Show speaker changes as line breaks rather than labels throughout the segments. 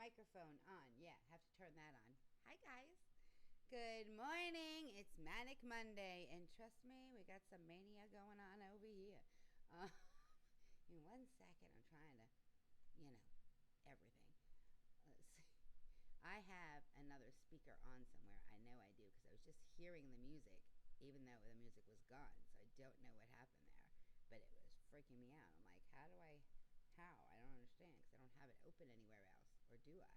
Microphone on. Yeah, have to turn that on. Hi, guys. Good morning. It's Manic Monday. And trust me, we got some mania going on over here. Uh, in 1 second, I'm trying to, everything. Let's see. I have another speaker on somewhere. I know I do because I was just hearing the music, even though the music was gone. So I don't know what happened there. But it was freaking me out. I'm like, how? I don't understand because I don't have it open anywhere else. Or do I?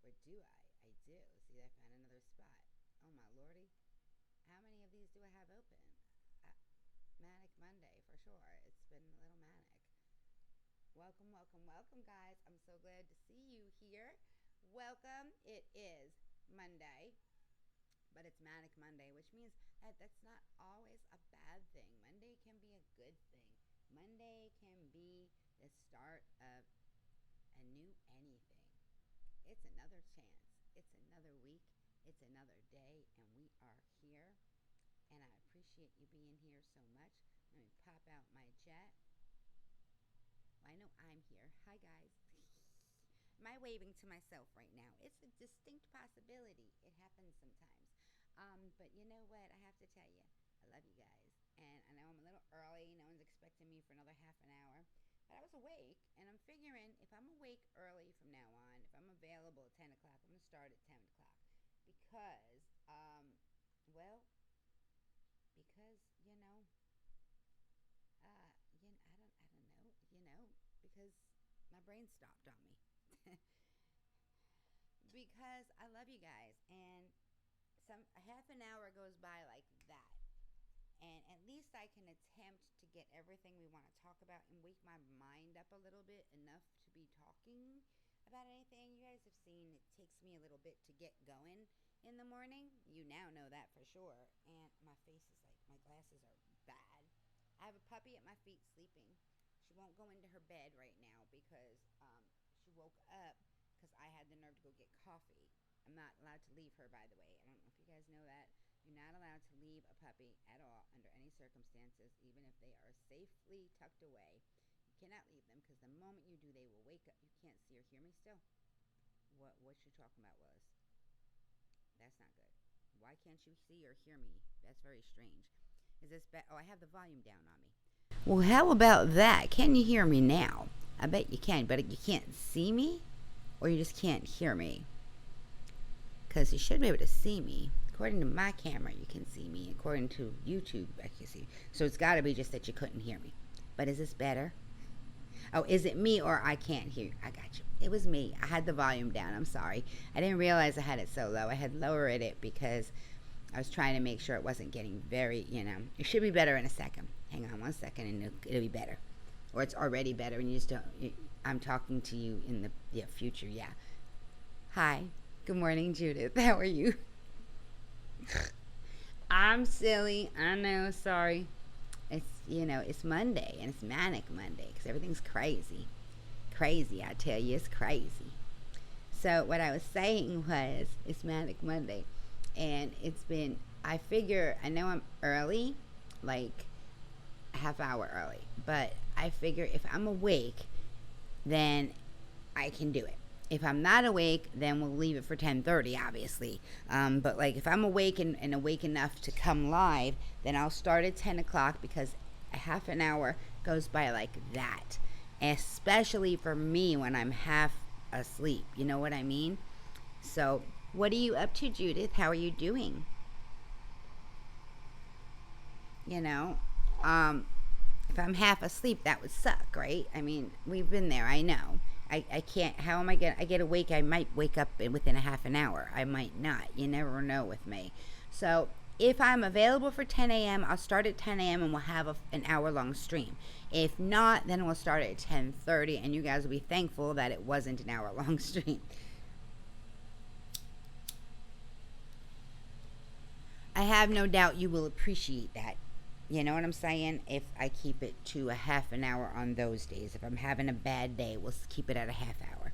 Or do I? I do. See, I found another spot. Oh, my lordy. How many of these do I have open? Manic Monday, for sure. It's been a little manic. Welcome, guys. I'm so glad to see you here. Welcome. It is Monday, but it's Manic Monday, which means that's not always a bad thing. Monday can be a good thing. Monday can be the start of a new anything. It's another chance. It's another week. It's another day, and we are here. And I appreciate you being here so much. Let me pop out my chat. Well, I know I'm here. Hi, guys. Am I waving to myself right now? It's a distinct possibility. It happens sometimes. But you know what? I have to tell you, I love you guys. And I know I'm a little early. No one's expecting me for another half an hour. But I was awake, and I'm figuring if I'm awake early from now on, if I'm available at 10 o'clock, I'm going to start at 10 o'clock. Because, well, because, I don't know, because my brain stopped on me. Because I love you guys, and a half an hour goes by like that. And at least I can attempt to get everything we want to talk about and wake my mind up a little bit enough to be talking about anything. You guys have seen it takes me a little bit to get going in the morning. You now know that for sure. And my face is like, my glasses are bad. I have a puppy at my feet sleeping. She won't go into her bed right now because she woke up because I had the nerve to go get coffee. I'm not allowed to leave her, by the way. I don't know if you guys know that. You're not allowed to leave a puppy at all under any circumstances, even if they are safely tucked away. You cannot leave them because the moment you do, they will wake up. You can't see or hear me still. What you talking about, Willis? That's not good. Why can't you see or hear me? That's very strange. Is this bad? Oh, I have the volume down on me. Well, how about that? Can you hear me now? I bet you can, but you can't see me, or you just can't hear me. Because you should be able to see me. According to my camera, you can see me. According to YouTube, I can see. So it's got to be just that you couldn't hear me. But is this better? Oh, is it me or I can't hear you? I got you. It was me. I had the volume down. I'm sorry. I didn't realize I had it so low. I had lowered it because I was trying to make sure it wasn't getting very, it should be better in a second. Hang on 1 second and it'll be better. Or it's already better and you just don't, I'm talking to you in the future, yeah. Hi. Good morning, Judith. How are you? I'm silly. I know. Sorry. It's Monday and it's Manic Monday because everything's crazy. Crazy, I tell you, it's crazy. So what I was saying was it's Manic Monday and I know I'm early, like a half hour early, but I figure if I'm awake, then I can do it. If I'm not awake, then we'll leave it for 10:30, obviously. But like if I'm awake and awake enough to come live, then I'll start at 10 o'clock because a half an hour goes by like that. Especially for me when I'm half asleep. You know what I mean? So What are you up to, Judith? How are you doing? You know, if I'm half asleep, that would suck, right? I mean, we've been there. I know. I can't. How am I gonna? I get awake. I might wake up within a half an hour. I might not. You never know with me. So if I'm available for 10 a.m., I'll start at 10 a.m. and we'll have an hour long stream. If not, then we'll start at 10:30, and you guys will be thankful that it wasn't an hour long stream. I have no doubt you will appreciate that. You know what I'm saying? If I keep it to a half an hour on those days. If I'm having a bad day, we'll keep it at a half hour.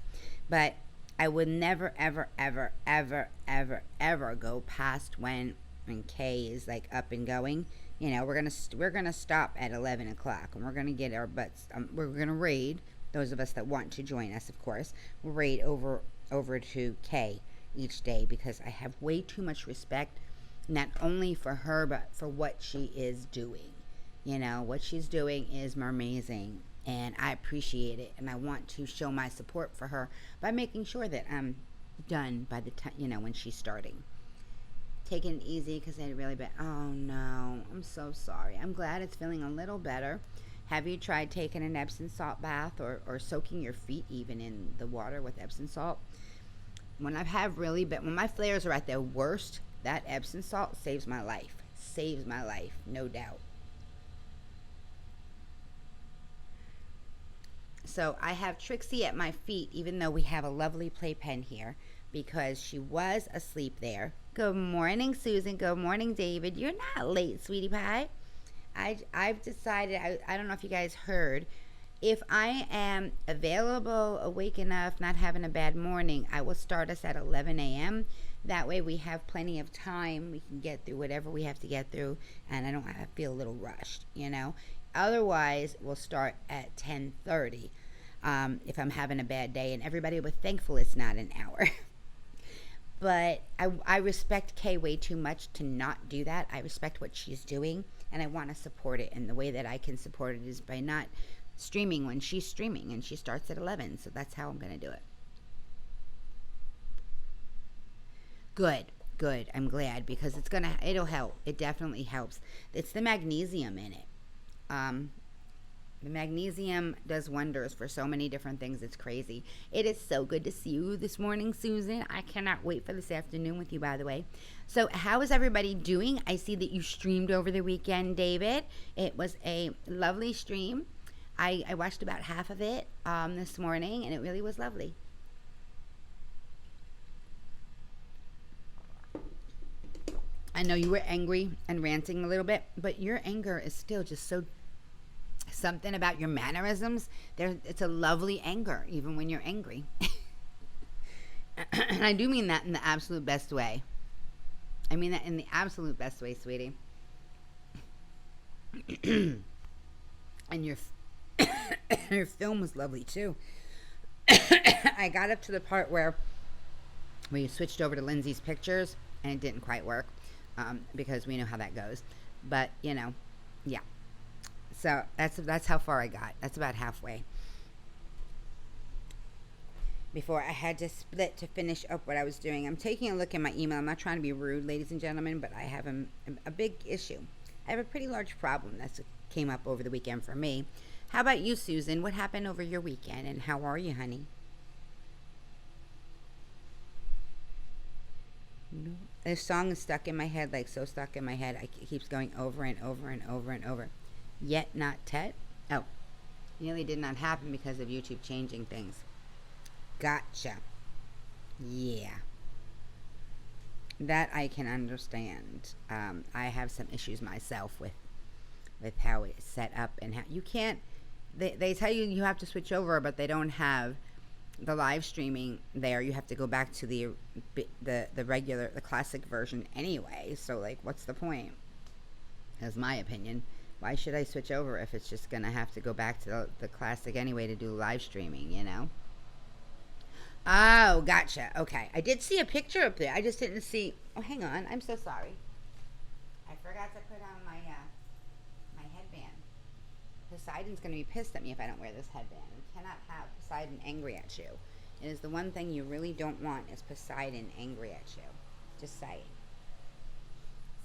But I would never, ever, ever, ever, ever, ever go past when Kay is like up and going. You know, we're gonna stop at 11 o'clock, and we're gonna get our butts. We're gonna raid those of us that want to join us. Of course, we'll raid over to Kay each day because I have way too much respect, not only for her but for what she is doing. You know, what she's doing is amazing, and I appreciate it, and I want to show my support for her by making sure that I'm done by the time, you know, when she's starting. Taking it easy because I had really bad. Oh no, I'm so sorry. I'm glad it's feeling a little better. Have you tried taking an Epsom salt bath, or soaking your feet even in the water with Epsom salt? When I have really bad, when my flares are at their worst, that Epsom salt saves my life. Saves my life, no doubt. So I have Trixie at my feet, even though we have a lovely playpen here, because she was asleep there. Good morning, Susan. Good morning, David. You're not late, sweetie pie. I've decided, I don't know if you guys heard, if I am available, awake enough, not having a bad morning, I will start us at 11 a.m. That way we have plenty of time. We can get through whatever we have to get through, and I don't have to feel a little rushed, you know. Otherwise, we'll start at 10:30 if I'm having a bad day, and everybody will be thankful it's not an hour. But I respect Kay way too much to not do that. I respect what she's doing, and I want to support it. And the way that I can support it is by not streaming when she's streaming, and she starts at 11. So that's how I'm going to do it. Good. I'm glad, because it'll help. It definitely helps. It's the magnesium in it. The magnesium does wonders for so many different things. It's crazy. It is so good to see you this morning, Susan. I cannot wait for this afternoon with you, by the way. So how is everybody doing? I see that you streamed over the weekend, David. It was a lovely stream. I watched about half of it this morning, and it really was lovely. I know you were angry and ranting a little bit, but your anger is still just so something about your mannerisms. It's a lovely anger, even when you're angry. And I do mean that in the absolute best way. I mean that in the absolute best way, sweetie. And your film was lovely too. I got up to the part where we switched over to Lindsay's pictures, and it didn't quite work because we know how that goes. But you know, yeah. So that's how far I got. That's about halfway. Before I had to split to finish up what I was doing. I'm taking a look at my email. I'm not trying to be rude, ladies and gentlemen, but I have a big issue. I have a pretty large problem that came up over the weekend for me. How about you, Susan? What happened over your weekend, and how are you, honey? No. This song is stuck in my head, like so stuck in my head. It keeps going over and over and over and over. Yet not Tet. Oh, nearly did not happen because of YouTube changing things. Gotcha. Yeah. That I can understand. I have some issues myself with how it's set up, and how you can't. They tell you have to switch over, but they don't have the live streaming there. You have to go back to the regular, the classic version anyway. So like, what's the point? That's my opinion. Why should I switch over if it's just gonna have to go back to the classic anyway to do live streaming, you know? Oh, gotcha. Okay. I did see a picture up there. I just didn't see. Oh, hang on. I'm so sorry. I forgot to put on my headband. Poseidon's gonna be pissed at me if I don't wear this headband. You cannot have Poseidon angry at you. It is the one thing you really don't want is Poseidon angry at you. Just saying.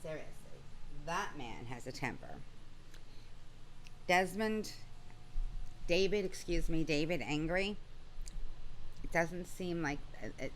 Seriously. That man has a temper. David angry. It doesn't seem like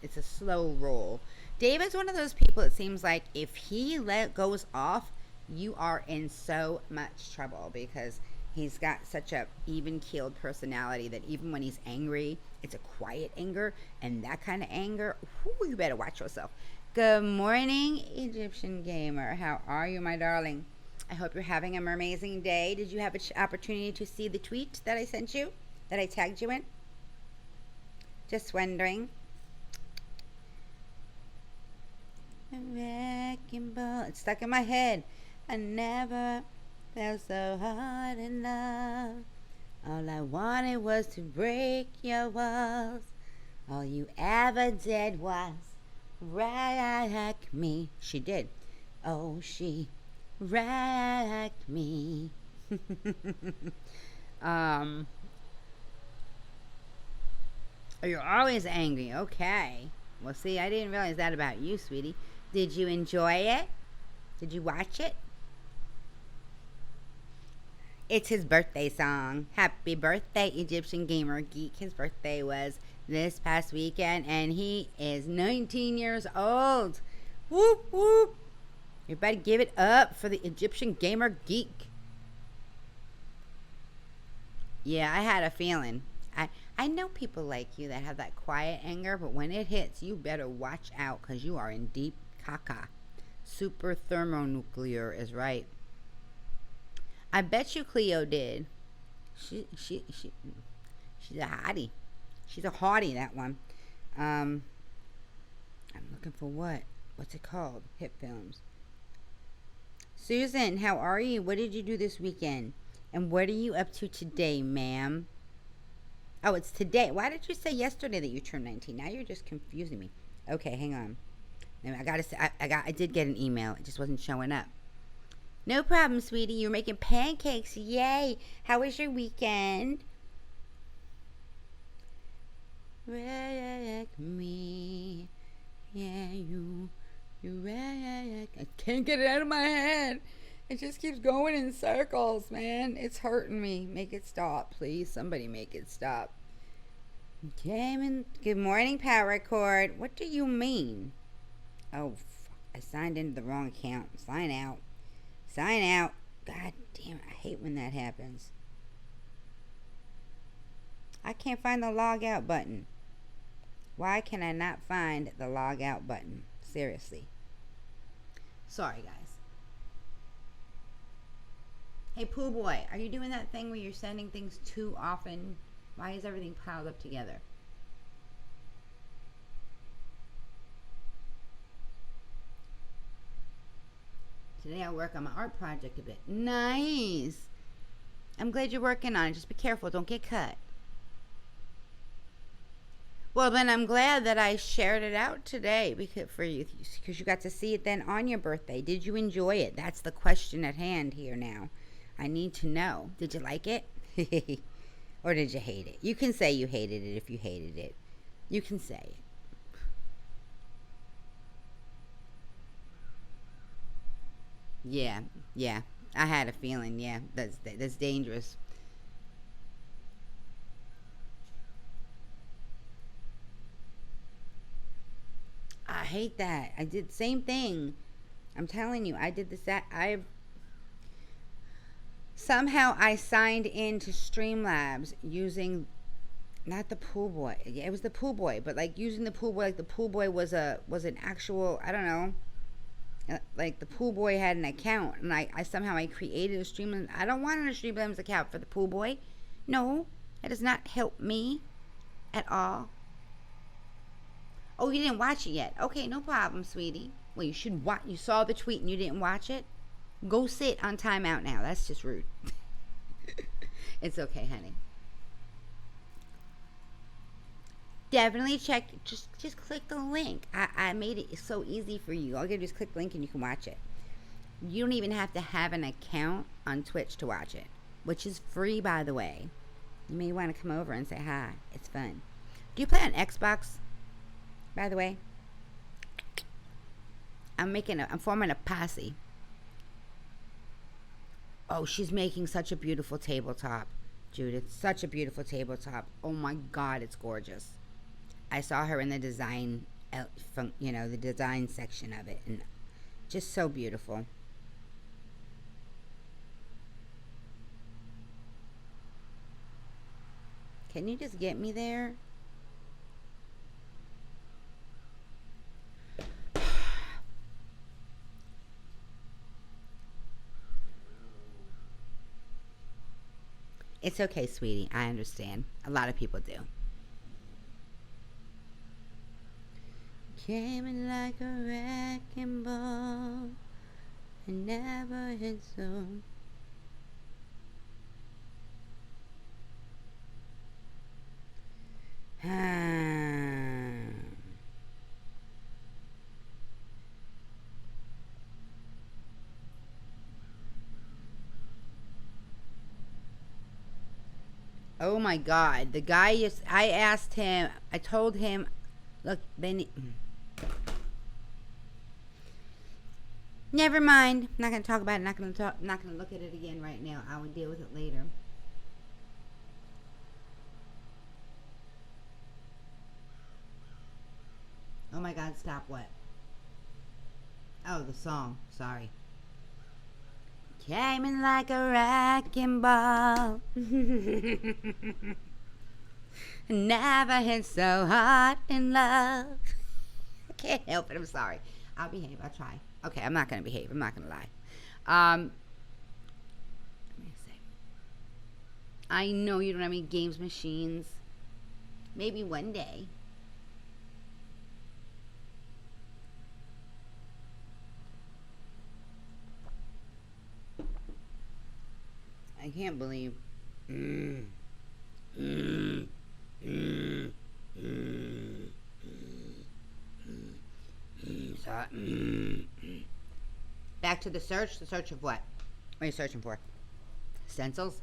it's a slow roll. David's one of those people, it seems like if he goes off, you are in so much trouble because he's got such a even-keeled personality that even when he's angry, it's a quiet anger, and that kind of anger, whoo, you better watch yourself. Good morning, Egyptian gamer. How are you, my darling? I hope you're having an amazing day. Did you have an opportunity to see the tweet that I sent you, that I tagged you in? Just wondering. A wrecking ball. It's stuck in my head. I never felt so hard in love. All I wanted was to break your walls. All you ever did was wreck me. She did. Oh, she wrecked me. You're always angry. Okay. Well, see, I didn't realize that about you, sweetie. Did you enjoy it? Did you watch it? It's his birthday song. Happy birthday, Egyptian Gamer Geek. His birthday was this past weekend, and he is 19 years old. Whoop, whoop. You better give it up for the Egyptian Gamer Geek. Yeah, I had a feeling. I know people like you that have that quiet anger, but when it hits, you better watch out because you are in deep caca. Super thermonuclear is right. I bet you Cleo did. She's a hottie. She's a hottie, that one. I'm looking for what? What's it called? Hit Films. Susan, how are you? What did you do this weekend? And what are you up to today, ma'am? Oh, it's today. Why did you say yesterday that you turned 19? Now you're just confusing me. Okay, hang on. I gotta say, I did get an email. It just wasn't showing up. No problem, sweetie. You're making pancakes. Yay. How was your weekend? Wreck me. Yeah, you wreck. I can't get it out of my head. It just keeps going in circles, man. It's hurting me. Make it stop, please. Somebody make it stop. Good morning, Power Cord. What do you mean? Oh, I signed into the wrong account. Sign out. Sign out. God damn it. I hate when that happens. I can't find the log out button. Why can I not find the log out button? Seriously. Sorry, guys. Hey, Pooh Boy, are you doing that thing where you're sending things too often? Why is everything piled up together? Today I'll work on my art project a bit. Nice. I'm glad you're working on it. Just be careful. Don't get cut. Well, then I'm glad that I shared it out today for you because you got to see it then on your birthday. Did you enjoy it? That's the question at hand here now. I need to know. Did you like it? Or did you hate it? You can say you hated it if you hated it. You can say it. Yeah. I had a feeling. Yeah, that's dangerous. I hate that. I did the same thing. I'm telling you, I did this. Somehow I signed into Streamlabs using not the Pool Boy. Yeah, it was the Pool Boy, but like using the Pool Boy, like the Pool Boy was an actual, I don't know. Like the Pool Boy had an account, and I somehow I created a Streamlabs. I don't want a Streamlabs account for the Pool Boy. No, that does not help me at all. Oh, you didn't watch it yet? Okay, no problem, sweetie. Well, you should watch. You saw the tweet and you didn't watch it? Go sit on timeout now. That's just rude. It's okay, honey. Definitely check. Just click the link. I made it so easy for you. All you gotta do is click the link and you can watch it. You don't even have to have an account on Twitch to watch it, which is free, by the way. You may want to come over and say hi. It's fun. Do you play on Xbox, by the way? I'm forming a posse. Oh, she's making such a beautiful tabletop, Judith. Such a beautiful tabletop. Oh my God, it's gorgeous. I saw her in the design, the design section of it, and just so beautiful. Can you just get me there? It's okay, sweetie. I understand. A lot of people do. Came in like a wrecking ball and never hit so. Oh my God. The guy I told him, look, Benny. Never mind. Not going to talk about it. Not going to look at it again right now. I will deal with it later. Oh my God, stop what? Oh, the song. Sorry. Came in like a wrecking ball. Never hit so hard in love. I can't help it. I'm sorry. I'll behave. I'll try. Okay, I'm not going to behave. I'm not going to lie. Let me see. I know you don't have any games machines. Maybe one day. I can't believe. Back to the search. The search of what? What are you searching for? Stencils?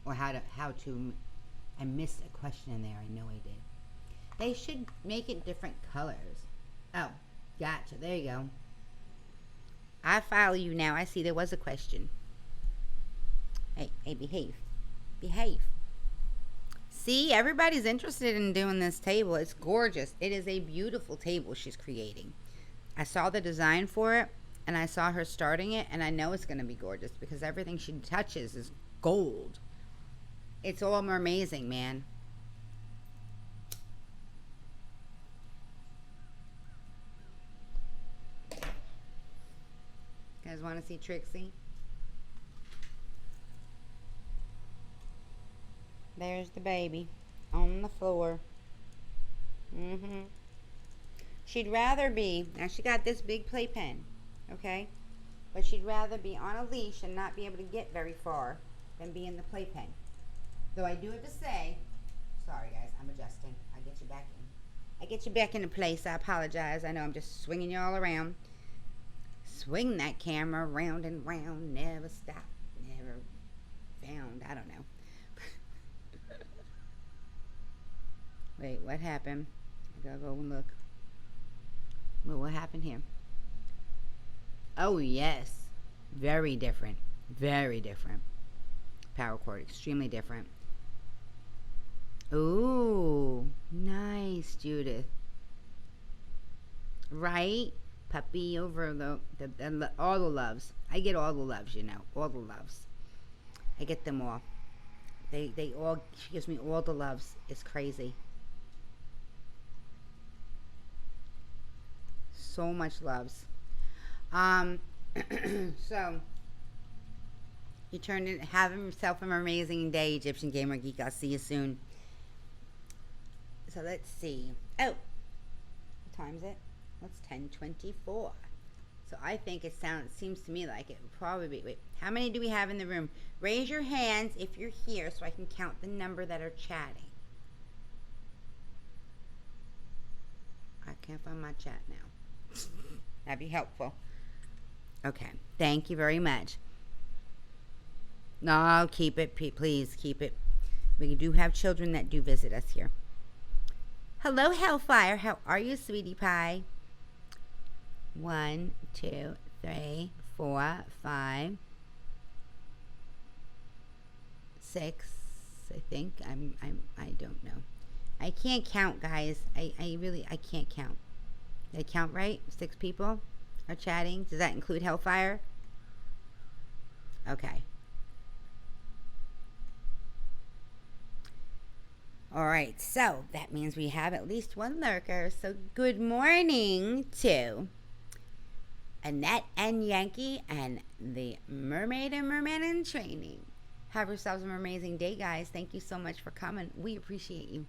Or how to I missed a question in there. I know I did. They should make it different colors. Oh, gotcha. There you go. I follow you now. I see there was a question. Hey, behave. Behave. See, everybody's interested in doing this table. It's gorgeous. It is a beautiful table she's creating. I saw the design for it, and I saw her starting it, and I know it's going to be gorgeous because everything she touches is gold. It's all amazing, man. You guys want to see Trixie? There's the baby on the floor. She'd rather be, now she got this big playpen, okay? But she'd rather be on a leash and not be able to get very far than be in the playpen. Though I do have to say, sorry guys, I'm adjusting. I'll get you back in. I get you back into place. I apologize. I know I'm just swinging you all around. Swing that camera round and round. Never stop. Never found. I don't know. Wait, what happened? I gotta go and look. Well, what happened here? Oh, yes. Very different. Very different. Power cord, extremely different. Ooh, nice, Judith. Right? Puppy over all the loves. I get all the loves, you know. All the loves. I get them all. They all, she gives me all the loves. It's crazy. So much loves. So you turned it. Have himself an amazing day, Egyptian Gamer Geek. I'll see you soon. So let's see. Oh, what time is it? It's 10:24. So I think it seems to me like it would probably be. Wait, how many do we have in the room? Raise your hands if you're here, so I can count the number that are chatting. I can't find my chat now. That'd be helpful. Okay. Thank you very much. No, keep it. Please keep it. We do have children that do visit us here. Hello, Hellfire. How are you, sweetie pie? 1, 2, 3, 4, 5, 6. I think I don't know. I can't count, guys. I can't count. Did I count right? 6 people are chatting. Does that include Hellfire? Okay. All right, so that means we have at least one lurker. So good morning to Annette and Yankee and the Mermaid and Merman in Training. Have yourselves an amazing day, guys. Thank you so much for coming. We appreciate you.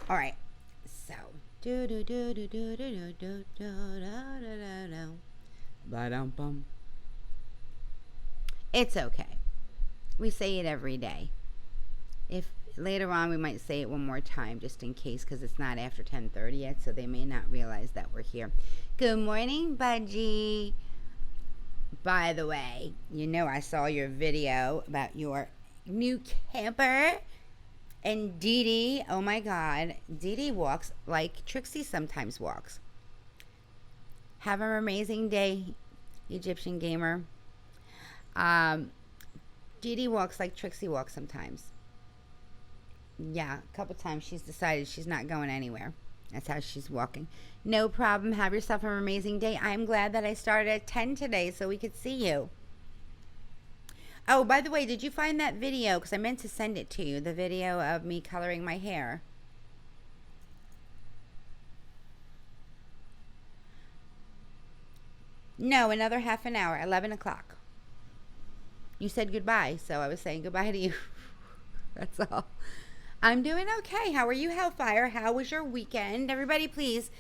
All right, so it's okay. We say it every day. If later on we might say it one more time just in case, because it's not after 10:30 yet, so they may not realize that we're here. Good morning, Budgie. By the way, you know I saw your video about your new camper and Dee Dee. Oh my God, Dee Dee walks like Trixie sometimes walks. Have an amazing day, Egyptian gamer. Dee Dee walks like Trixie walks sometimes. Yeah, a couple times she's decided she's not going anywhere. That's how she's walking. No problem. Have yourself an amazing day. I'm glad that I started at 10 today so we could see you. Oh, by the way, did you find that video? Because I meant to send it to you. The video of me coloring my hair. No, another half an hour. 11 o'clock. You said goodbye, so I was saying goodbye to you. That's all. I'm doing okay. How are you, Hellfire? How was your weekend? Everybody, please,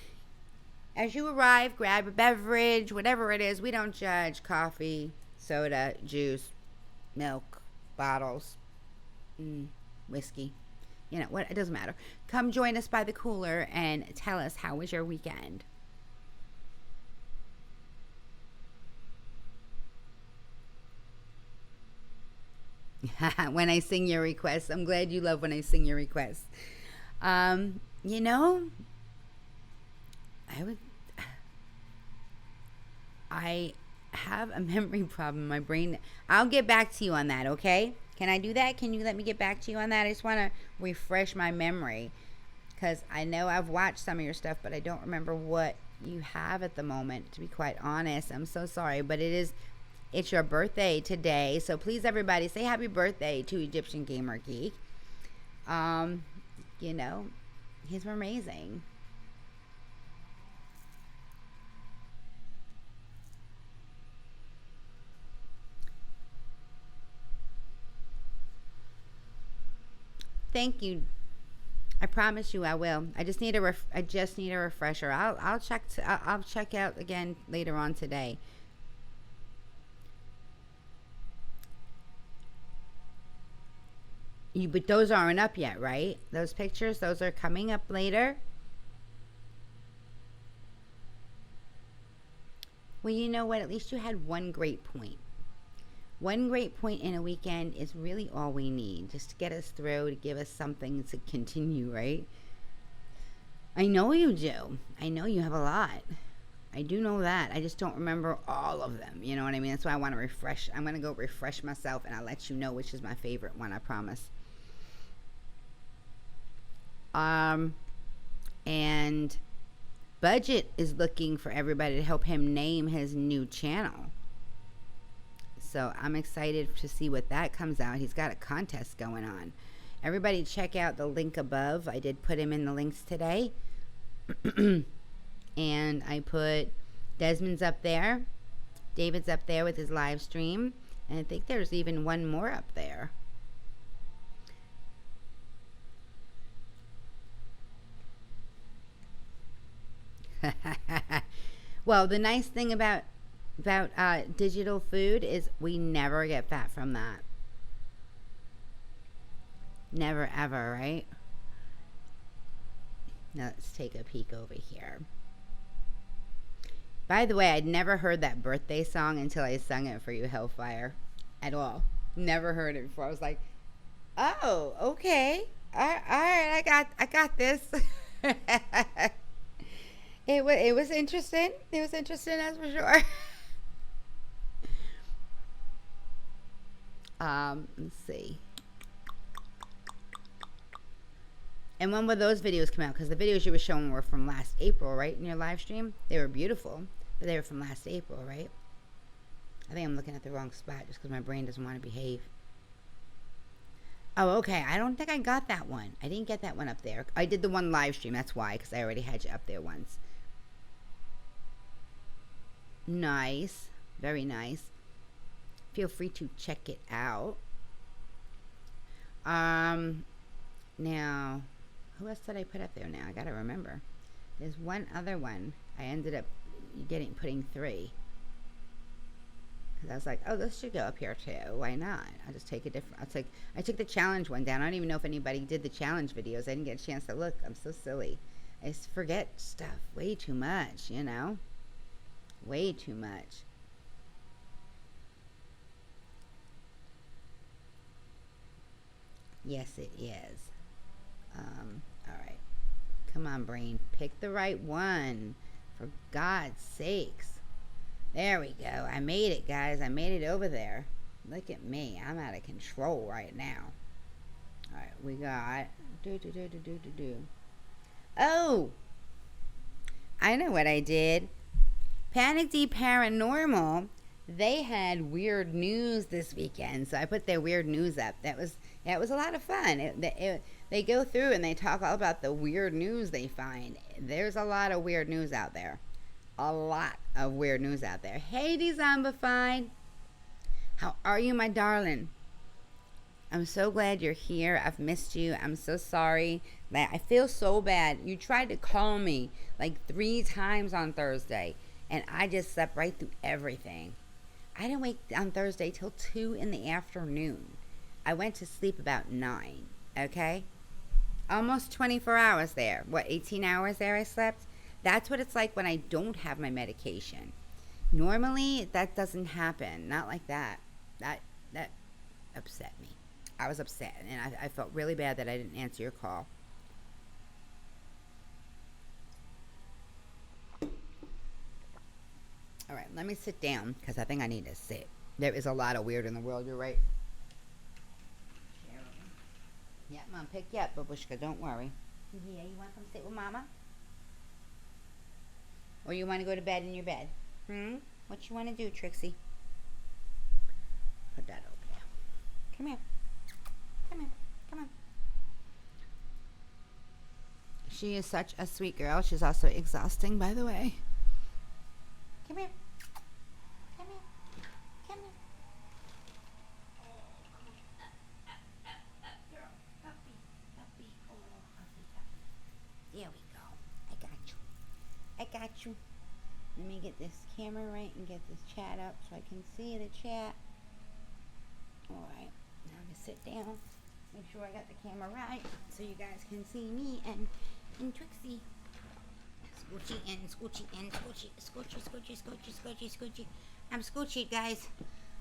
as you arrive, grab a beverage, whatever it is. We don't judge. Coffee, soda, juice, milk, bottles, whiskey. You know what? It doesn't matter. Come join us by the cooler and tell us how was your weekend. When I sing your requests. I'm glad you love when I sing your requests. You know, I have a memory problem in my brain. I'll get back to you on that, okay? Can I do that? Can you let me get back to you on that? I just want to refresh my memory, because I know I've watched some of your stuff, but I don't remember what you have at the moment, to be quite honest. I'm so sorry, but it's your birthday today, so please, everybody, say happy birthday to Egyptian Gamer Geek. You know, he's amazing. Thank you. I promise you I will. I just need a refresher. I'll check out again later on today. But those aren't up yet, right? Those pictures, those are coming up later. Well, you know what? At least you had one great point. One great point in a weekend is really all we need, just to get us through, to give us something to continue, right? I know you do. I know you have a lot. I do know that. I just don't remember all of them. You know what I mean? That's why I want to refresh. I'm going to go refresh myself, and I'll let you know which is my favorite one, I promise. And Budget is looking for everybody to help him name his new channel. So I'm excited to see what that comes out. He's got a contest going on. Everybody check out the link above. I did put him in the links today. And I put Desmond's up there. David's up there with his live stream. And I think there's even one more up there. Well, the nice thing about digital food is we never get fat from that. Never ever, right? Now let's take a peek over here. By the way, I'd never heard that birthday song until I sung it for you, Hellfire, at all. Never heard it before. I was like, Oh, okay. All right. I got this. It was interesting. It was interesting, that's for sure. Let's see. And when will those videos come out? Because the videos you were showing were from last April, right? In your live stream, they were beautiful, but they were from last April, right? I think I'm looking at the wrong spot just because my brain doesn't want to behave. Oh, okay. I don't think I got that one. I didn't get that one up there. I did the one live stream. That's why, because I already had you up there once. Nice. Very nice. Feel free to check it out. Now, who else did I put up there now? I gotta remember. There's one other one. I ended up putting 3. Because I was like, oh, this should go up here too. Why not? I'll just take a different. I took the challenge one down. I don't even know if anybody did the challenge videos. I didn't get a chance to look. I'm so silly. I just forget stuff way too much, you know? Way too much. Yes, it is. All right. Come on, brain. Pick the right one. For God's sakes. There we go. I made it, guys. I made it over there. Look at me. I'm out of control right now. All right. We got... Oh! I know what I did. Panic D Paranormal, they had weird news this weekend, so I put their weird news up. That was a lot of fun. They go through and they talk all about the weird news they find. There's a lot of weird news out there. A lot of weird news out there. Hey, Zombified. How are you, my darling? I'm so glad you're here. I've missed you. I'm so sorry. I feel so bad. You tried to call me like 3 times on Thursday, and I just slept right through everything. I didn't wake on Thursday till 2 in the afternoon. I went to sleep about 9, okay? Almost 24 hours there. What, 18 hours there I slept? That's what it's like when I don't have my medication. Normally, that doesn't happen. Not like that. That upset me. I was upset, and I felt really bad that I didn't answer your call. All right, let me sit down, because I think I need to sit. There is a lot of weird in the world, you're right. Yeah, Mom, pick you up, Babushka, don't worry. Yeah, you want to come sit with Mama? Or you want to go to bed in your bed? What you want to do, Trixie? Put that over there. Come here. Come here. Come on. She is such a sweet girl. She's also exhausting, by the way. Come here. Come here. Come here. Girl. Puppy. Puppy. Oh, puppy, puppy. There we go. I got you. I got you. Let me get this camera right and get this chat up so I can see the chat. Alright. Now I'm going to sit down. Make sure I got the camera right so you guys can see me and Trixie. Scoochie in, scoochie in, scoochie, scoochie, scoochie, scoochie, scoochie, scoochie. I'm scoochied, guys.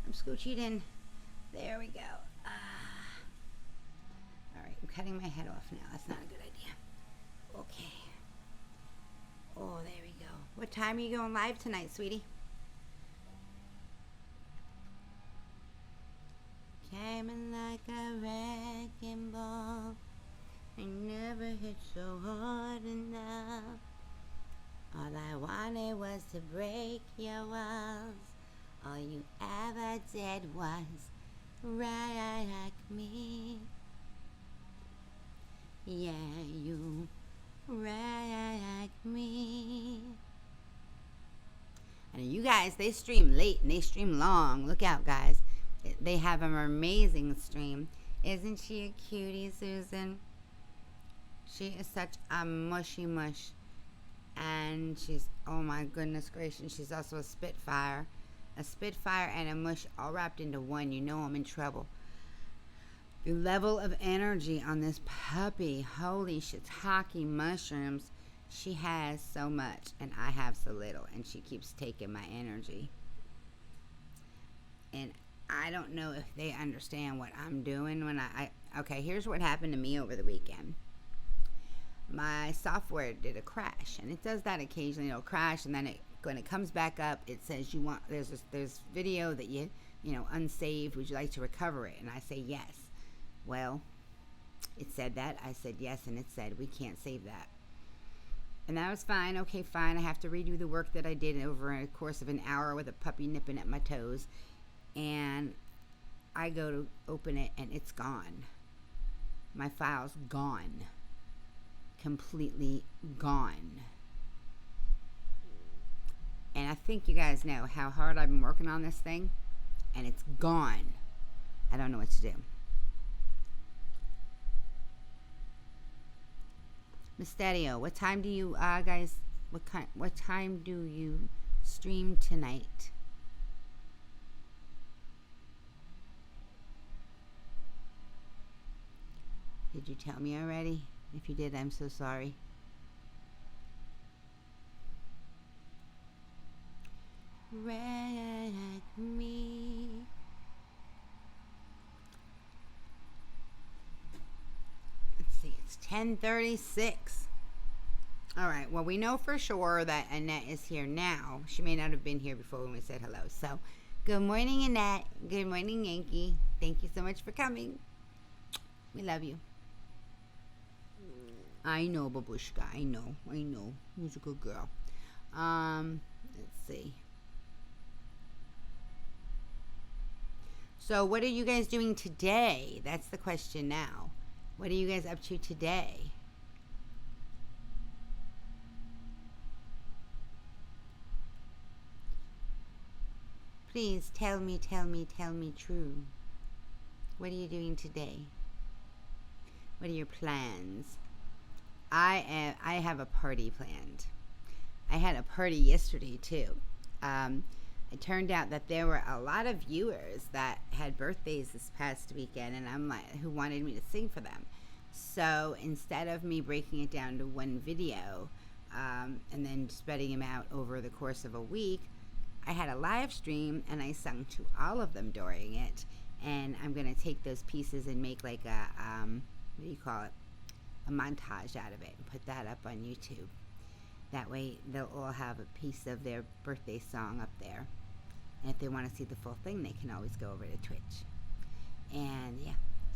I'm scoochied in. There we go. Alright, I'm cutting my head off now. That's not a good idea. Okay. Oh, there we go. What time are you going live tonight, sweetie? Came in like a wrecking ball. I never hit so hard enough. All I wanted was to break your walls. All you ever did was wreck me. Yeah, you wreck me. And you guys, they stream late and they stream long. Look out, guys. They have an amazing stream. Isn't she a cutie, Susan? She is such a mushy mush. And she's, oh my goodness gracious, she's also a spitfire. A spitfire and a mush all wrapped into one. You know I'm in trouble. The level of energy on this puppy, holy shiitake mushrooms. She has so much and I have so little. And she keeps taking my energy. And I don't know if they understand what I'm doing when Okay, here's what happened to me over the weekend. My software did a crash, and it does that occasionally. It'll crash, and then when it comes back up, it says there's video that you unsaved. Would you like to recover it? And I say yes. Well, it said that. I said yes, and it said we can't save that. And that was fine. Okay, fine. I have to redo the work that I did over a course of an hour with a puppy nipping at my toes. And I go to open it, and it's gone. My file's gone. Completely gone. And I think you guys know how hard I've been working on this thing, and it's gone. I don't know what to do. Mysterio, what time do you guys? What time do you stream tonight? Did you tell me already? If you did, I'm so sorry. Red me. Let's see, it's 10:36. All right, well, we know for sure that Annette is here now. She may not have been here before when we said hello. So, good morning, Annette. Good morning, Yankee. Thank you so much for coming. We love you. I know, Babushka. I know. You're a good girl. Let's see. So, what are you guys doing today? That's the question now. What are you guys up to today? Please tell me true. What are you doing today? What are your plans? I have a party planned. I had a party yesterday too. It turned out that there were a lot of viewers that had birthdays this past weekend, and who wanted me to sing for them. So instead of me breaking it down to one video and then spreading them out over the course of a week, I had a live stream and I sung to all of them during it. And I'm gonna take those pieces and make like a what do you call it? A montage out of it and put that up on YouTube. That way they'll all have a piece of their birthday song up there. And if they want to see the full thing, they can always go over to Twitch. And yeah,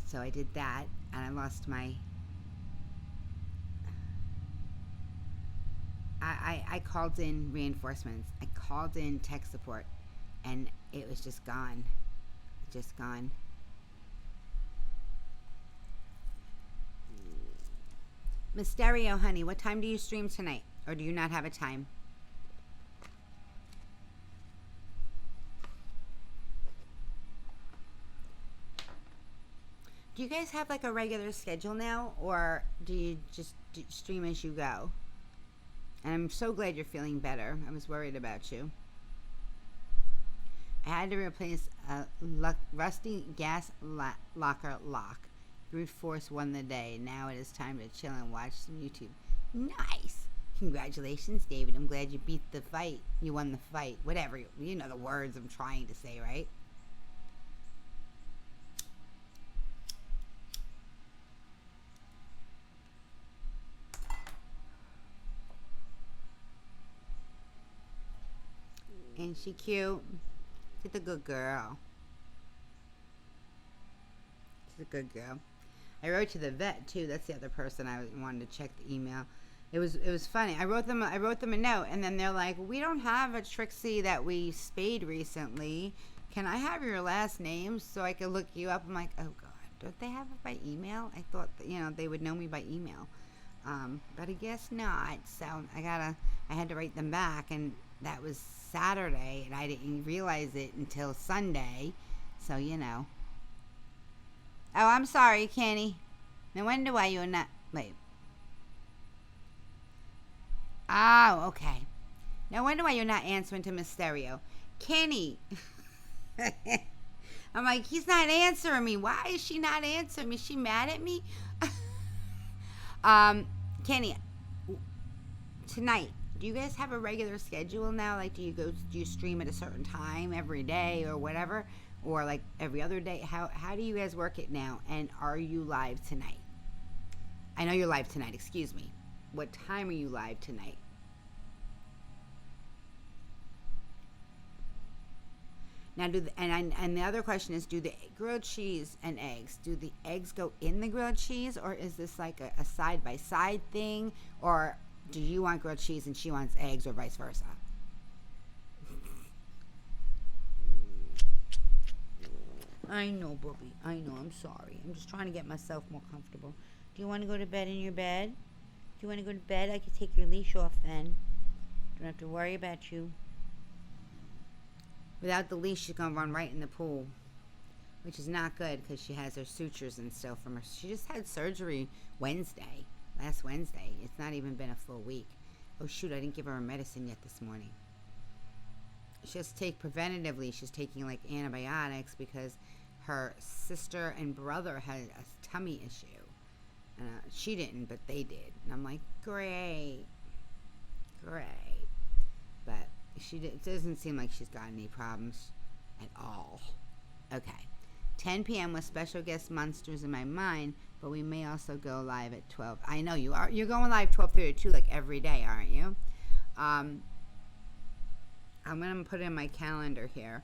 so I did that, and I lost my... I called in reinforcements. I called in tech support, and it was just gone. Just gone. Mysterio, honey, what time do you stream tonight? Or do you not have a time? Do you guys have like a regular schedule now? Or do you just stream as you go? And I'm so glad you're feeling better. I was worried about you. I had to replace a rusty gas locker lock. Brute force won the day. Now it is time to chill and watch some YouTube. Nice! Congratulations, David. I'm glad you beat the fight. You won the fight. Whatever. You know the words I'm trying to say, right? Ain't she cute? She's a good girl. She's a good girl. I wrote to the vet too. That's the other person I wanted to check the email. It was funny. I wrote them a note, and then they're like, "We don't have a Trixie that we spayed recently. Can I have your last name so I can look you up?" I'm like, "Oh God, don't they have it by email?" I thought that, they would know me by email, but I guess not. So I had to write them back, and that was Saturday, and I didn't realize it until Sunday. So Oh, I'm sorry, Kenny. No wonder why you're not. Wait. Oh, okay. No wonder why you're not answering to Mysterio. Kenny. I'm like, he's not answering me. Why is she not answering me? Is she mad at me? Kenny, tonight, do you guys have a regular schedule now? Like, do you stream at a certain time every day or whatever? or like every other day? How do you guys work it now? And are you live tonight? I know you're live tonight. Excuse me. What time are you live tonight? Now, and the other question is, do the grilled cheese and eggs, do the eggs go in the grilled cheese, or is this like a side-by-side thing, or do you want grilled cheese and she wants eggs, or vice versa? I know, Bobby. I know. I'm sorry. I'm just trying to get myself more comfortable. Do you want to go to bed in your bed? Do you want to go to bed? I can take your leash off then. Don't have to worry about you. Without the leash, she's going to run right in the pool, which is not good because she has her sutures and stuff from her. She just had surgery last Wednesday. It's not even been a full week. Oh, shoot, I didn't give her medicine yet this morning. She has to take preventatively. She's taking like antibiotics because her sister and brother had a tummy issue. She didn't, but they did. And I'm like, great. But it doesn't seem like she's got any problems at all. Okay. 10 p.m. with special guest monsters in my mind, but we may also go live at 12. I know you are. You're going live 12:32 like every day, aren't you? I'm going to put it in my calendar here.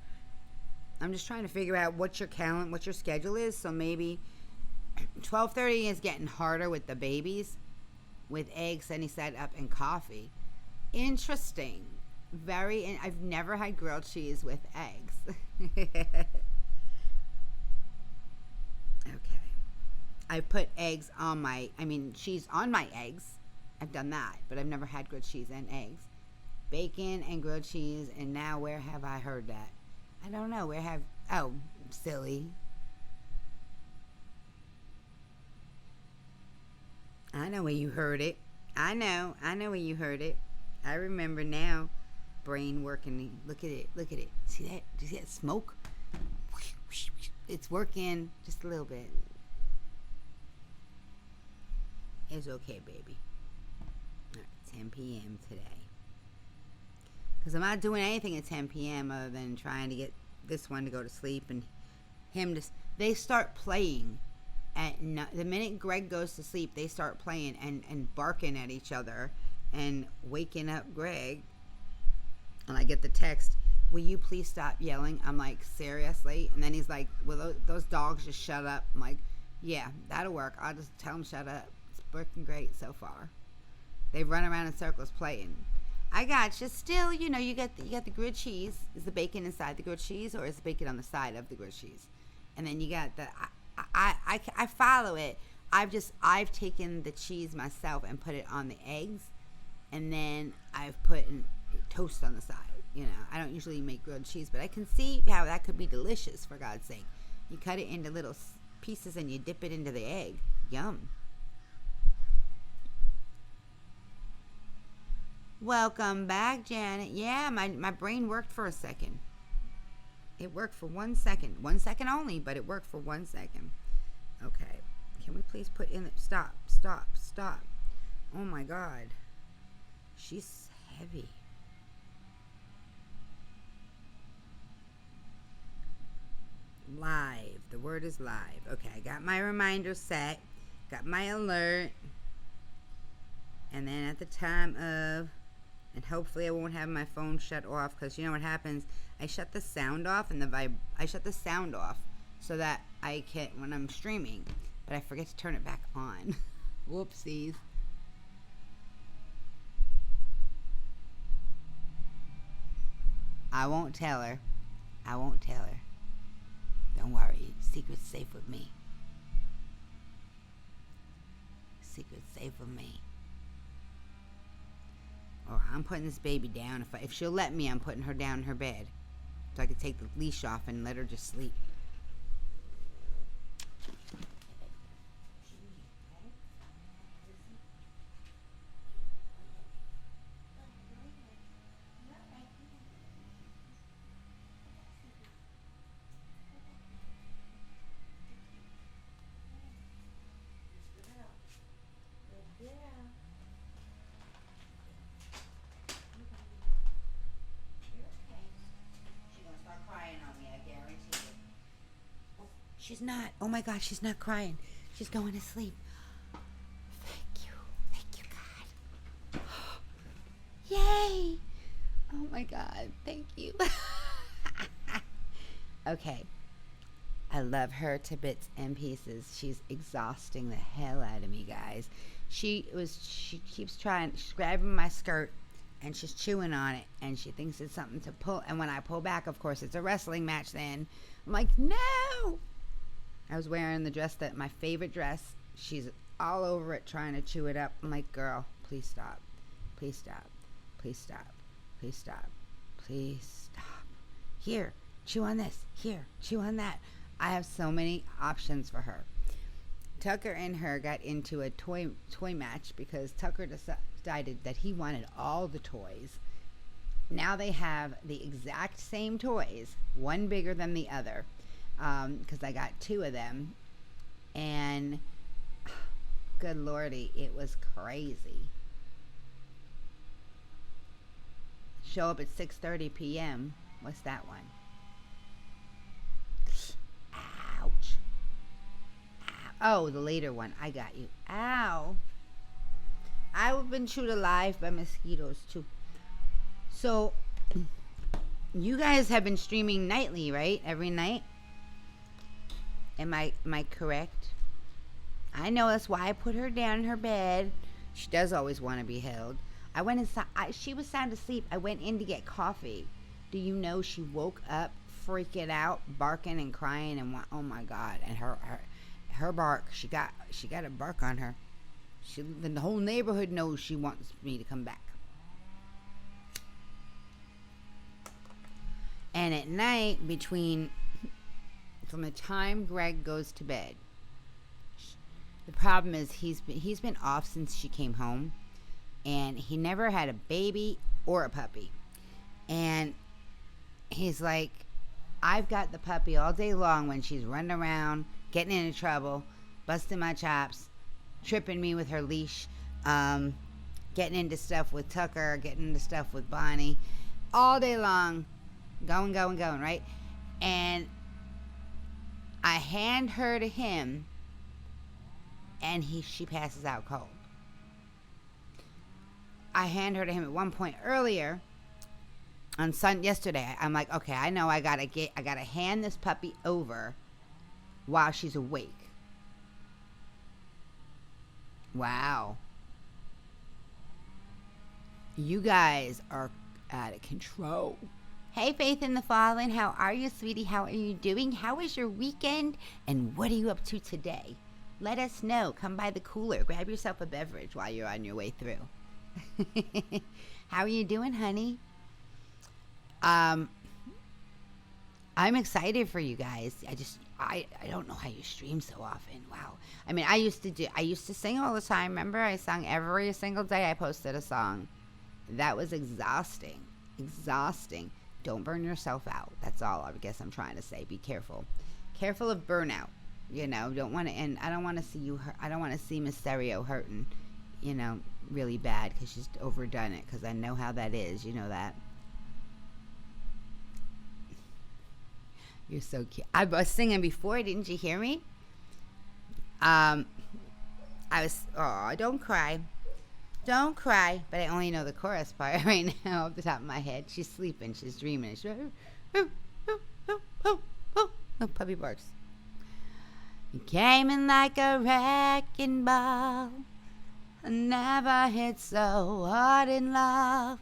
I'm just trying to figure out what your schedule is. So maybe 12:30 is getting harder with the babies, with eggs, sunny side up, and coffee. Interesting. I've never had grilled cheese with eggs. Okay. I put cheese on my eggs. I've done that, but I've never had grilled cheese and eggs. Bacon and grilled cheese, and now where have I heard that? I don't know. Silly. I know where you heard it. I know where you heard it. I remember now. Brain working. Look at it. See that? Do you see that smoke? It's working just a little bit. It's okay, baby. All right, 10 p.m. today. Because I'm not doing anything at 10 p.m. other than trying to get this one to go to sleep and him to. They start playing the minute Greg goes to sleep. They start playing and barking at each other and waking up Greg. And I get the text, will you please stop yelling? I'm like, seriously? And then he's like, will those dogs just shut up? I'm like, yeah, that'll work. I'll just tell them shut up. It's working great so far. They run around in circles playing. I got you. Still, you got the grilled cheese. Is the bacon inside the grilled cheese, or is the bacon on the side of the grilled cheese? And then you got I follow it. I've taken the cheese myself and put it on the eggs, and then I've put toast on the side. I don't usually make grilled cheese, but I can see how that could be delicious, for God's sake. You cut it into little pieces and you dip it into the egg. Yum. Welcome back, Janet. Yeah, my brain worked for a second. It worked for 1 second. 1 second only, but it worked for 1 second. Okay. Can we please put in stop. Oh my God. She's heavy. Live. The word is live. Okay, I got my reminder set. Got my alert. And then at the time of, and hopefully I won't have my phone shut off, because you know what happens? I shut the sound off and I shut the sound off so that I can, when I'm streaming, but I forget to turn it back on. Whoopsies. I won't tell her. Don't worry. Secret's safe with me. Or I'm putting this baby down. If she'll let me, I'm putting her down in her bed so I can take the leash off and let her just sleep. She's gonna start crying on me, I guarantee it. She's not. Oh my God, she's not crying. She's going to sleep. Thank you. Thank you, God. Yay. Oh my God, thank you. Okay. I love her to bits and pieces. She's exhausting the hell out of me, guys. She keeps trying, she's grabbing my skirt and she's chewing on it and she thinks it's something to pull. And when I pull back, of course, it's a wrestling match then. I'm like, no. I was wearing the dress my favorite dress. She's all over it trying to chew it up. I'm like, girl, please stop. Please stop. Please stop. Please stop. Please stop. Here, chew on this. Here, chew on that. I have so many options for her. Tucker and her got into a toy match because Tucker decided that he wanted all the toys. Now they have the exact same toys, one bigger than the other, because I got two of them, and good lordy, it was crazy. Show up at 6:30 p.m. What's that one? Ouch. Ow. Oh, the later one. I got you. Ow. I've been chewed alive by mosquitoes too. So, you guys have been streaming nightly, right? Every night? Am I correct? I know, that's why I put her down in her bed. She does always want to be held. I went inside. She was sound asleep. I went in to get coffee. Do you know she woke up freaking out, barking and crying, and oh my God! And her bark. She got a bark on her. The whole neighborhood knows she wants me to come back. And at night, from the time Greg goes to bed, the problem is he's been off since she came home, and he never had a baby or a puppy. And he's like, I've got the puppy all day long when she's running around, getting into trouble, busting my chops, tripping me with her leash, getting into stuff with Tucker, getting into stuff with Bonnie, all day long, going, right? And I hand her to him, and she passes out cold. I hand her to him at one point earlier on yesterday. I'm like, okay, I know I gotta hand this puppy over while she's awake. Wow. You guys are out of control. Hey, Faith in the Fallen. How are you, sweetie? How are you doing? How was your weekend? And what are you up to today? Let us know. Come by the cooler. Grab yourself a beverage while you're on your way through. How are you doing, honey? I'm excited for you guys. I don't know how you stream so often. Wow. I mean, I used to sing all the time. Remember, I sang every single day I posted a song. That was exhausting. Don't burn yourself out. That's all I guess I'm trying to say. Be careful. Careful of burnout. You know, don't want to end. I don't want to see you hurt. I don't want to see Miss Stereo hurting, you know, really bad because she's overdone it, because I know how that is. You know that. You're so cute. I was singing before. Didn't you hear me? I was, oh, don't cry. Don't cry. But I only know the chorus part right now off the top of my head. She's sleeping. She's dreaming. She's, puppy barks. You came in like a wrecking ball. I never hit so hard in love.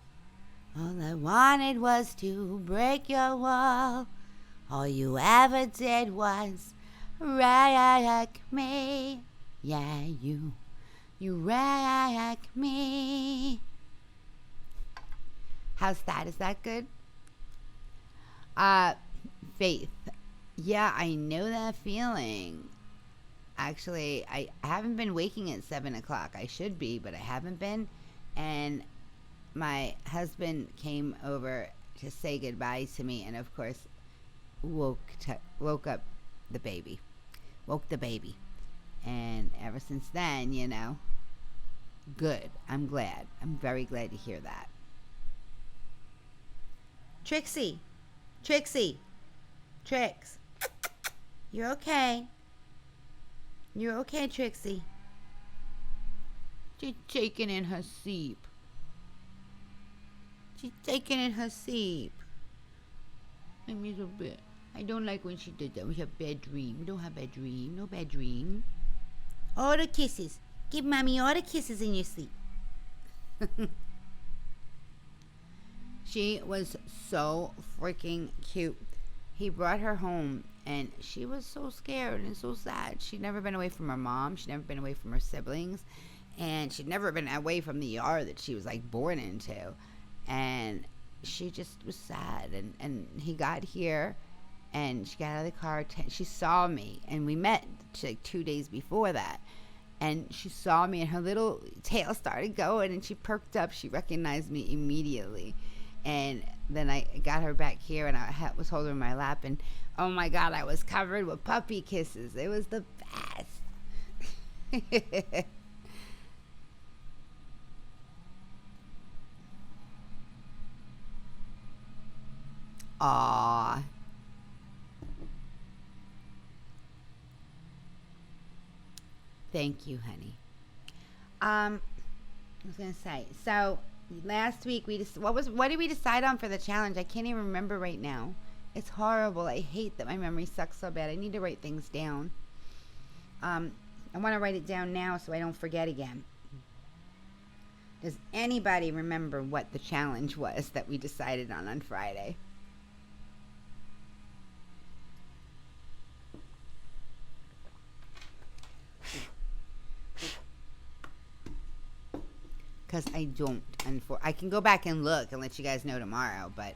All I wanted was to break your wall. All you ever did was wreck me. Yeah, you wreck me. How's that? Is that good? Faith. Yeah, I know that feeling. Actually, I haven't been waking at 7 o'clock. I should be, but I haven't been. And my husband came over to say goodbye to me, and of course, woke up the baby. Woke the baby. And ever since then, you know, good. I'm glad. I'm very glad to hear that. Trixie. Trix. You're okay. You're okay, Trixie. She's taking in her sleep. She's taking in her sleep. I miss a bit. I don't like when she did that. We have bad dream. We don't have bad dream. No bad dream. All the kisses. Give mommy all the kisses in your sleep. She was so freaking cute. He brought her home, and she was so scared and so sad. She'd never been away from her mom. She'd never been away from her siblings. And she'd never been away from the yard that she was, like, born into. And she just was sad. And he got here, and she got out of the car. She saw me, and we met, like, 2 days before that. And she saw me, and her little tail started going, and she perked up. She recognized me immediately. And then I got her back here, and I was holding her in my lap, and oh my God, I was covered with puppy kisses. It was the best. Aww. Thank you, honey. I was gonna say, so last week what did we decide on for the challenge? I can't even remember right now. It's horrible. I hate that my memory sucks so bad. I need to write things down. I want to write it down now so I don't forget again. Does anybody remember what the challenge was that we decided on Friday? Because I don't. I can go back and look and let you guys know tomorrow. But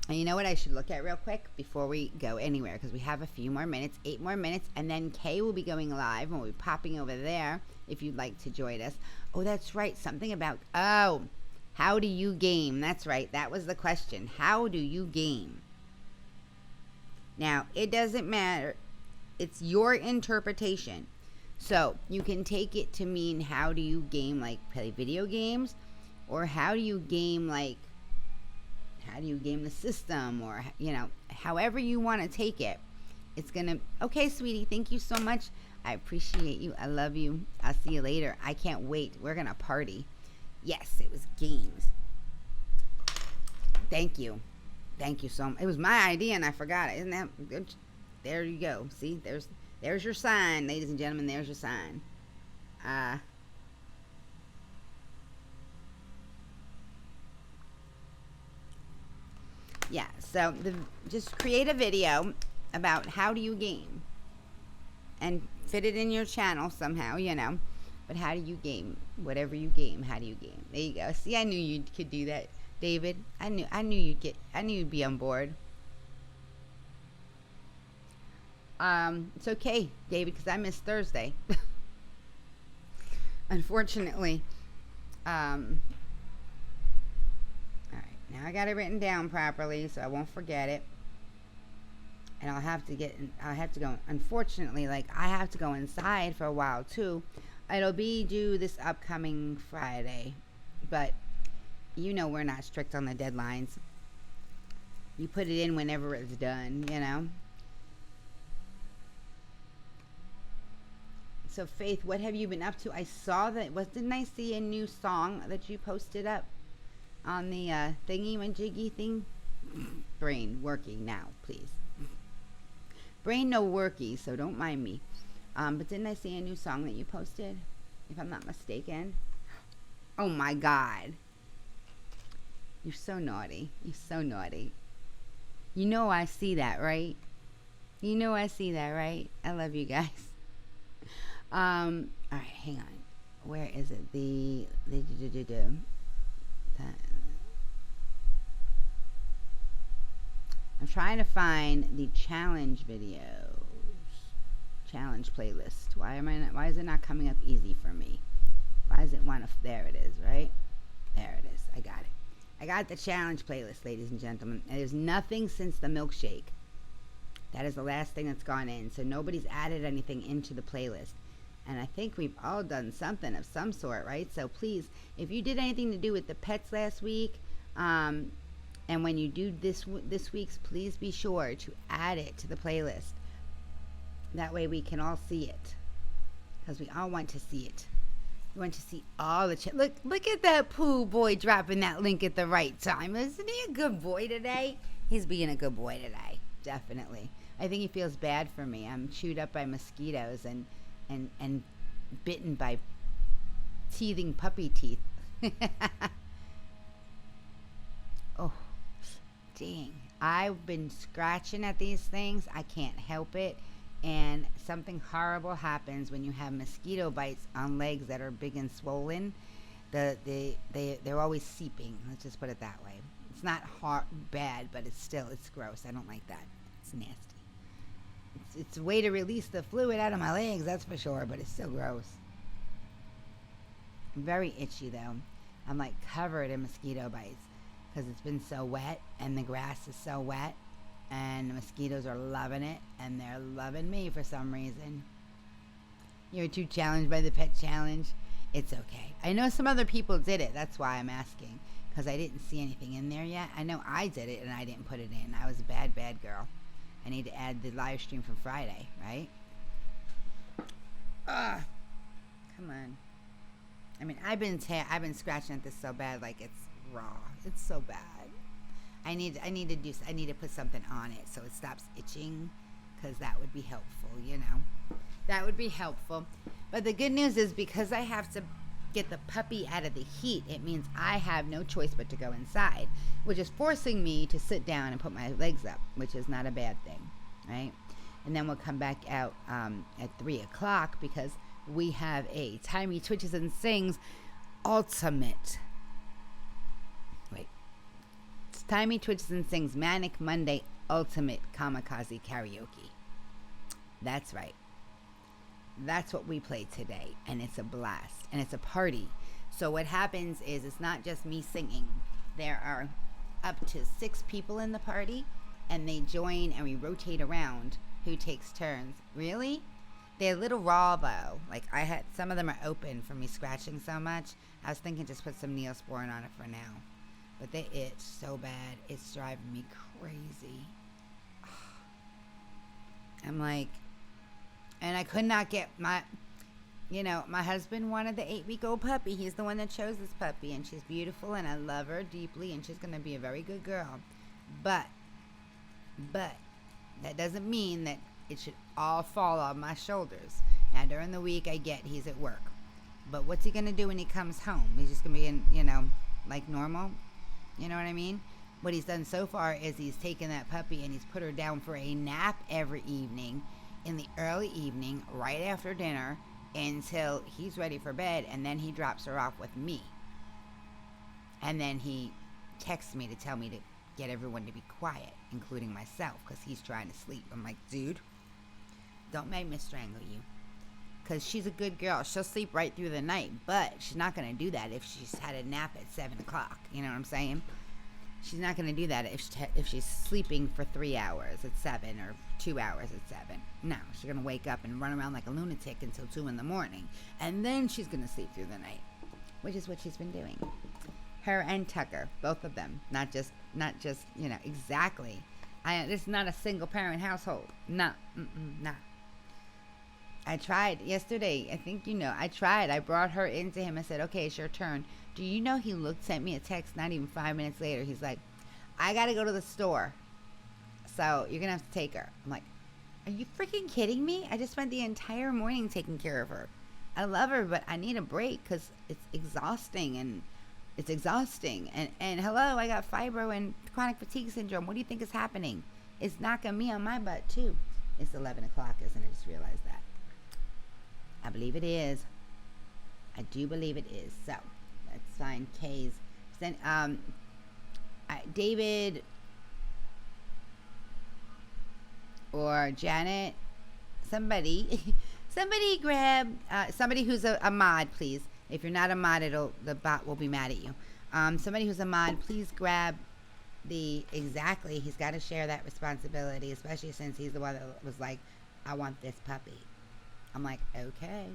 you know what I should look at real quick before we go anywhere? Because we have a few more minutes, 8 more minutes. And then Kay will be going live. And we'll be popping over there if you'd like to join us. Oh, that's right. Something about, how do you game? That's right. That was the question. How do you game? Now, it doesn't matter. It's your interpretation. So you can take it to mean how do you game, like play video games, or how do you game, like how do you game the system, or however you want to take it. It's gonna, okay, sweetie, thank you so much. I appreciate you. I love you. I'll see you later. I can't wait. We're gonna party. Yes, it was games. Thank you so much. It was my idea and I forgot it. Isn't that good? There you go. See, there's your sign, ladies and gentlemen. There's your sign. Yeah, so just create a video about how do you game and fit it in your channel somehow, But how do you game? Whatever you game, how do you game? There you go. See, I knew you could do that, David. I knew you'd be on board. It's okay, David, because I missed Thursday. Unfortunately. All right, now I got it written down properly, so I won't forget it. And I'll have to go. Unfortunately, I have to go inside for a while too. It'll be due this upcoming Friday, but we're not strict on the deadlines. You put it in whenever it's done, So Faith, what have you been up to? I saw that. Didn't I see a new song that you posted up on the thingy-majiggy thing? Brain working now, please. Brain no worky, so don't mind me. But didn't I see a new song that you posted? If I'm not mistaken. Oh my God. You're so naughty. You're so naughty. I see that, right? I see that, right? I love you guys. All right, hang on. Where is it? I'm trying to find the challenge videos. Challenge playlist. Why is it not coming up easy for me? Why does it want to, there it is, right? There it is. I got it. I got the challenge playlist, ladies and gentlemen. And there's nothing since the milkshake. That is the last thing that's gone in. So nobody's added anything into the playlist. And I think we've all done something of some sort, right? So please, if you did anything to do with the pets last week, and when you do this week's, please be sure to add it to the playlist. That way we can all see it. Because we all want to see it. We want to see all the look at that pool boy dropping that link at the right time. Isn't he a good boy today? He's being a good boy today. Definitely. I think he feels bad for me. I'm chewed up by mosquitoes and bitten by teething puppy teeth. Oh, dang. I've been scratching at these things. I can't help it. And something horrible happens when you have mosquito bites on legs that are big and swollen. They're always seeping. Let's just put it that way. It's not bad, but it's gross. I don't like that. It's nasty. It's a way to release the fluid out of my legs, that's for sure, but it's still gross. I'm very itchy, though. I'm like covered in mosquito bites because it's been so wet and the grass is so wet and the mosquitoes are loving it and they're loving me for some reason. You're too challenged by the pet challenge? It's okay. I know some other people did it. That's why I'm asking, because I didn't see anything in there yet. I know I did it and I didn't put it in. I was a bad girl. I need to add the live stream from Friday, right? Come on. I mean, I've been scratching at this so bad, like it's raw. It's so bad. I need to put something on it so it stops itching, because that would be helpful, you know. That would be helpful. But the good news is, because I have to get the puppy out of the heat, it means I have no choice but to go inside, which is forcing me to sit down and put my legs up, which is not a bad thing, right? And then we'll come back out at 3 o'clock because we have a Timey Twitches and Sings Ultimate. Wait. It's Timey Twitches and Sings Manic Monday Ultimate Kamikaze Karaoke. That's right. That's what we play today, and it's a blast, and it's a party. So what happens is, it's not just me singing. There are up to 6 people in the party, and they join, and we rotate around who takes turns. Really? They're a little raw, though. Like, some of them are open from me scratching so much. I was thinking just put some Neosporin on it for now. But they itch so bad. It's driving me crazy. I'm like... And I could not get my husband wanted the 8-week-old puppy. He's the one that chose this puppy, and she's beautiful, and I love her deeply, and she's going to be a very good girl. But that doesn't mean that it should all fall on my shoulders. Now, during the week, I get he's at work. But what's he going to do when he comes home? He's just going to be in, like normal? You know what I mean? What he's done so far is he's taken that puppy and he's put her down for a nap every evening, in the early evening, right after dinner, until he's ready for bed, and then he drops her off with me. And then he texts me to tell me to get everyone to be quiet, including myself, because he's trying to sleep. I'm like, dude, don't make me strangle you. Because she's a good girl. She'll sleep right through the night, but she's not going to do that if she's had a nap at 7 o'clock. You know what I'm saying? She's not going to do that if she's sleeping for 3 hours at 7 or 2 hours at 7. No, she's going to wake up and run around like a lunatic until 2 in the morning. And then she's going to sleep through the night, which is what she's been doing. Her and Tucker, both of them. Not just exactly. This is not a single parent household. No, nah. I tried yesterday. I think I tried. I brought her into him. I said, okay, it's your turn. Do you know he sent me a text not even 5 minutes later. He's like, I got to go to the store, so you're going to have to take her. I'm like, are you freaking kidding me? I just spent the entire morning taking care of her. I love her, but I need a break because it's exhausting. And hello, I got fibro and chronic fatigue syndrome. What do you think is happening? It's knocking me on my butt, too. It's 11 o'clock, isn't it? I just realized that. I believe it is. I do believe it is. So, let's find Kay's. David or Janet, somebody grab somebody who's a mod, please. If you're not a mod, the bot will be mad at you. Somebody who's a mod, please grab he's got to share that responsibility, especially since he's the one that was like, I want this puppy. I'm like, okay.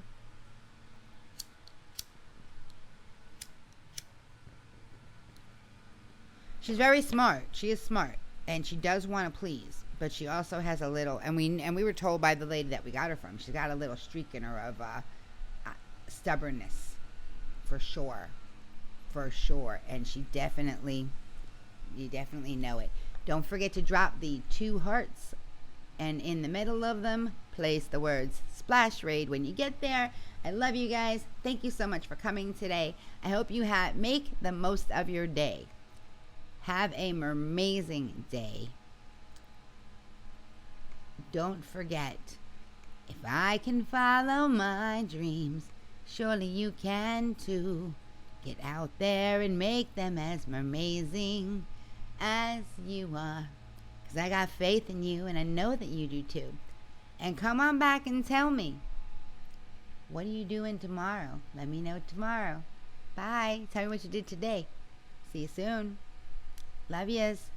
She's very smart. She is smart. And she does want to please, but she also has a little, and we were told by the lady that we got her from, she's got a little streak in her of stubbornness, for sure, and you definitely know it. Don't forget to drop the 2 hearts, and in the middle of them, place the words Splash Raid when you get there. I love you guys. Thank you so much for coming today. I hope you make the most of your day. Have an amazing day. Don't forget, if I can follow my dreams, surely you can too. Get out there and make them as amazing as you are. 'Cause I got faith in you, and I know that you do too. And come on back and tell me, what are you doing tomorrow? Let me know tomorrow. Bye. Tell me what you did today. See you soon. Love yous.